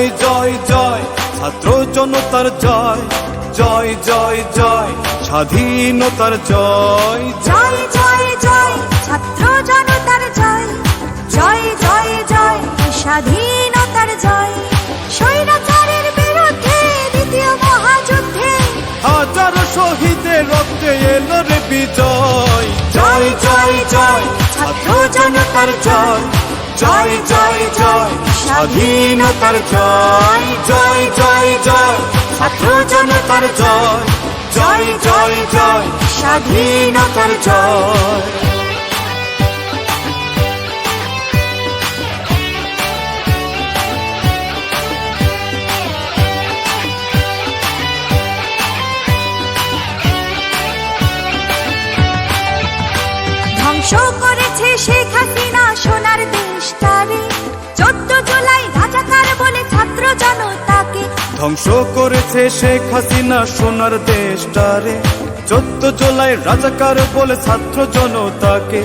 জয় জয় জয় ছাত্র জনতার জয়, জয় জয় জয় স্বাধীনতার জয়, জয় জয় জয় ছাত্র জনতার জয়, জয় জয় জয় স্বাধীনতার জয়। স্বৈরাচারের বিরুদ্ধে দ্বিতীয় মহাযুদ্ধে হাজারো শহীদের রক্তে এলো রে বিজয়, জয় জয় জয় ছাত্র জনতার জয়, জয় জয় জয় স্বাধীনতার জয়, জয় জয় জয় ছাত্র জনতার জয়, জয় জয় জয় স্বাধীনতার জয়। ধ্বংস করেছে শেখ হাসিনা সোনার দেশটারে, 14 জুলাই রাজাকার বলে ছাত্র জনতাকে। ধ্বংস করেছে শেখ হাসিনা সোনার দেশটারে, 14 জুলাই রাজাকার বলে ছাত্র জনতাকে।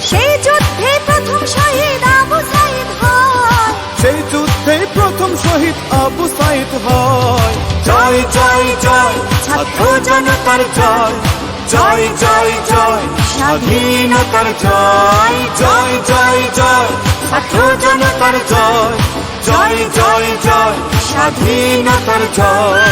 সেই যুদ্ধে প্রথম শহীদ আবু সাইদ হয়, সেই যুদ্ধে প্রথম শহীদ আবু সাইদ হয়, জয় জয় জয় ছাত্র জনতার জয়, জয় জয় জয় স্বাধীনতার জয়, জয় জয় জয় ছাত্র জনতার জয়, জয় জয় জয় স্বাধীনতার জয়।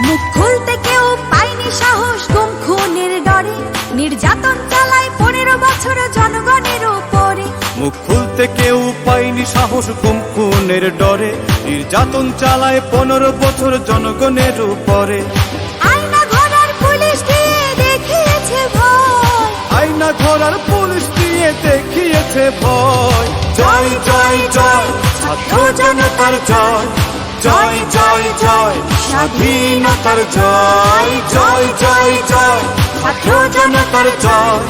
মুখ খুলতে কেউ পায়নি সাহস গুম খুনের ডরে, নির্যাতন চালায় 15 বছর জনগণের উপরে। মুখ খুলতে কেউ পায়নি সাহস গুম খুনের ডরে, নির্যাতন চালায় 15 বছর জনগণের উপরে। আয়না ঘরার পুলিশ দিয়ে দেখিয়েছে ভয়, আয়না ঘরার পুলিশ দিয়ে দেখিয়েছে ভয়, জয় জয় জয় ছাত্র জনতার জয়, জয় জয় জয় স্বাধীনতার জয়, জয় জয় জয় ছাত্র জনতার জয়,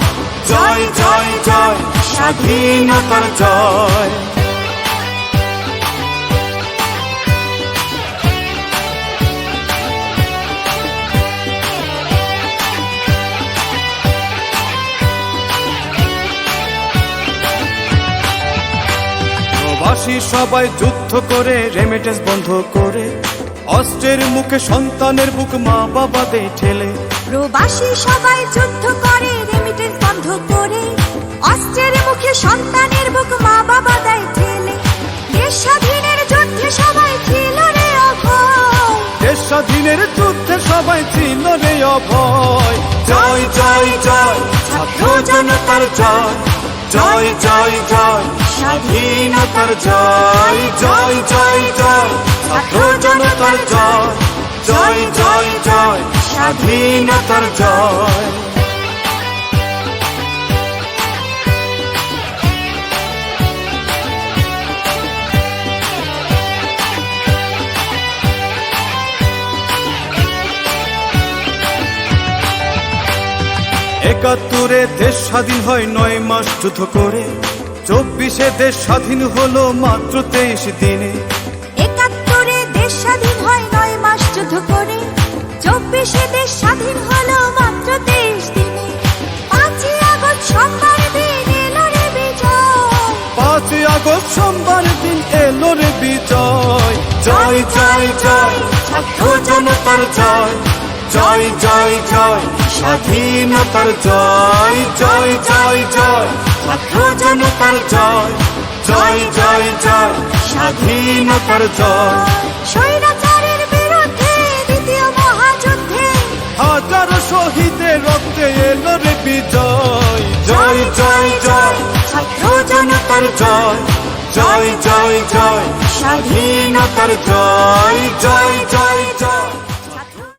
জয় জয় জয় স্বাধীনতার জয়। প্রবাসী সবাই যুদ্ধ করে রেমিটেন্স বন্ধ করে, অস্ত্রের মুখে সন্তানের বুক মা বাবাদের ঠেলে। প্রবাসী সবাই যুদ্ধ করে রেমিটেন্স বন্ধ করে, অস্ত্রের মুখে সন্তানের বুক মা বাবা দেয় ঠেলে। দেশ স্বাধীনের যুদ্ধে সবাই ছিল রে অভয়, দেশ স্বাধীনের যুদ্ধে সবাই ছিল রে অভয়, জয় জয় জয় ছাত্র জনতার জয়, জয় জয় জয় স্বাধীনতার জয়, জয় জয় জয় ছাত্র জনতার জয়, জয় জয় জয় স্বাধীনতার জয়। একাত্তরে দেশ স্বাধীন হয় 9 মাস যুদ্ধ করে, 24-এ দেশ স্বাধীন হলো মাত্র 23 দিনে। 71-এ দেশ স্বাধীন হয় 9 মাস যুদ্ধ করে, 24-এ দেশ স্বাধীন হলো মাত্র 23 দিনে। 5ই আগস্ট সোমবার দিন এলো রে বিজয়, 5ই আগস্ট সোমবার দিন এলো রে বিজয়, জয় জয় জয় ছাত্র জনতার জয়, জয় জয় জয় স্বাধীনতার জয়, জয় জয় জয় ছাত্র জনতার জয়, জয় জয় জয় স্বাধীনতার জয়। স্বৈরাচারের বিরুদ্ধে দ্বিতীয় মহাযুদ্ধে হাজারো শহীদের রক্তে এলো রে বিজয়, জয় জয় জয় ছাত্র জনতার জয়, জয় জয় জয় স্বাধীনতার জয়, জয় জয়